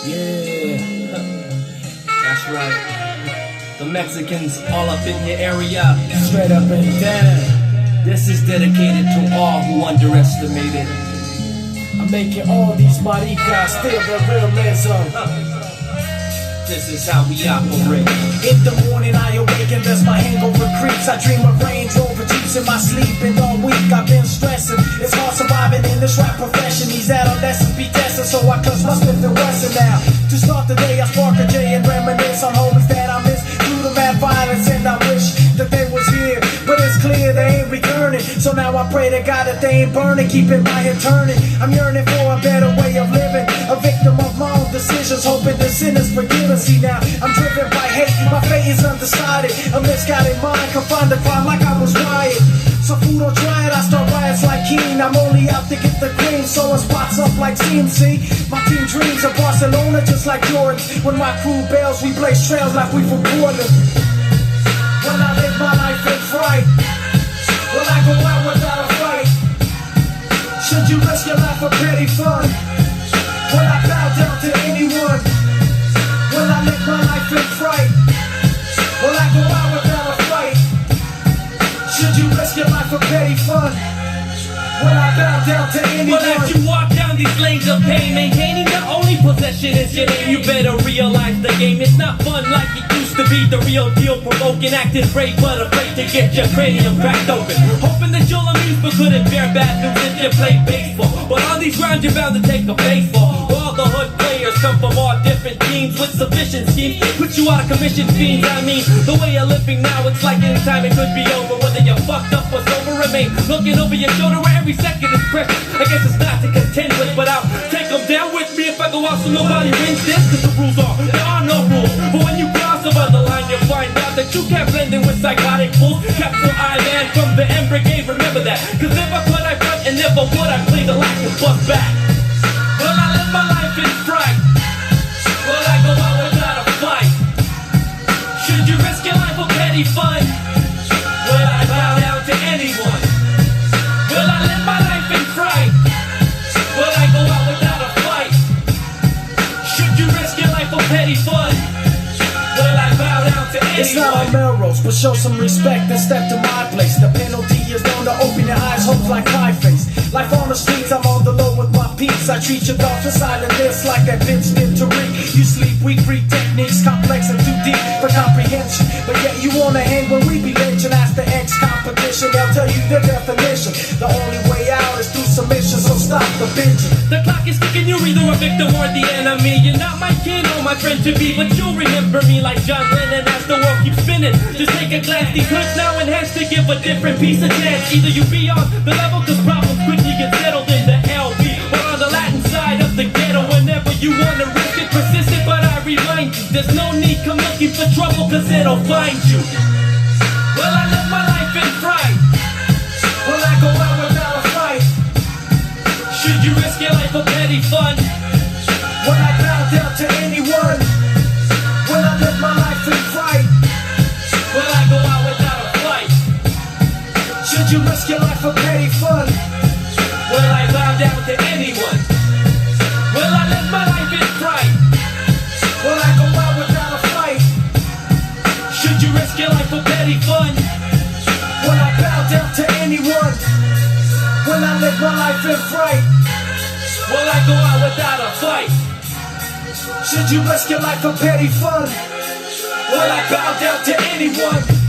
Yeah, that's right. The Mexakinz all up in your area, straight up and down. This is dedicated to all who underestimated. I'm making all these maricas feel the realism. This is how we operate. In the morning I awaken, as my hangover creeps. I dream of Range Rover Jeeps in my sleep. And all week I've been stressing. It's hard surviving in this rap profession. These adolescents be testing, so I clutch my Smith and Wesson now. To start the day I spark a J and reminisce on homies that I miss through the mad violence. And I wish that they was here, but it's clear they ain't returning. So now I pray to God that they ain't burning, keeping my head turning. I'm yearning for a better way of living, a victim of my own decisions, hoping the sinners forgive us. See now, I'm driven by hate, my fate is undecided. A misguided mind can find the crime like I was wired. So food don't try it, I start riots like Keen. I'm only out to get the cream, sewing spots up like CMC. My team dreams of Barcelona just like Jordan. When my crew bails, we blaze trails like we from Portland. When I live my life in fright, will I go out without a fight? Should you risk your life for petty fun? Will I bow down to anyone? Will I live my life in fright? Will I go out without a fight? Should you risk your life for petty fun? Will I bow down to anyone? Well, as you walk down these lanes of pain, maintaining the only possession is your name. You better realize the game is not fun like it used to be. The real deal, provoking, acting brave but afraid to get your cranium cracked open. Hoping that you'll amuse but couldn't bear bad news if you play baseball. But on these rounds you're bound to take a baseball. All the hood players come from all different teams with sufficient schemes. Put you out of commission fiends. I mean, the way you're living now, it's like any time it could be over. Whether you're fucked up or sober, remain looking over your shoulder where every second is precious. I guess it's not to contend with, but I'll take them down with me if I go out so nobody wins this. Cause the rules are, there are no rules. But when you cross over the line, you'll find out that you can't blend in with psychotic fools. Capital I man from the M Brigade, remember that. Cause never could I front and never would I play the lack of bust back. Will I live my life in fright? Will I go out without a fight? Should you risk your life for petty fun? Will I bow down to anyone? Will I live my life in fright? Will I go out without a fight? Should you risk your life for petty fun? Will I bow down to anyone? It's not on Melrose, but show some respect and step to my place. The penalty is known to open your eyes, hope like pie face. Life on the streets, I'm on the low with my peeps. I treat your thoughts with silence like that bitch did to Rick. You sleep weak, free techniques, complex and too deep for comprehension. But yet you wanna hang when we be lynching. Ask the ex-competition, they'll tell you the definition. The only way out is through submission, so stop the bitching. The clock is ticking, you're either a victim or the enemy. You're not my kin or my friend to be, but you'll remember me like John Lennon as the world keeps spinning. Just take a glance, these hoods now enhanced to give a different piece of chance. Either you be on the level, cause problems quickly get settled in the LB, or on the Latin side of the ghetto. Whenever you wanna risk it, persistent, but I remind you, there's no need, come looking for trouble, cause it'll find you. Will I live my life in fright? Will I go out without a fight? Should you risk your life for petty fun? Will I bow down to anyone? Will I live my life in fright? Will I go out without a fight? Should you risk your life for petty fun? Will I bow down to anyone? Will I live my life in fright? Will I go out without a fight? Should you risk your life for petty fun? Will I bow down to anyone? Will I live my life in fright? Will I go out without a fight? Should you risk your life for petty fun? Will I bow down to anyone?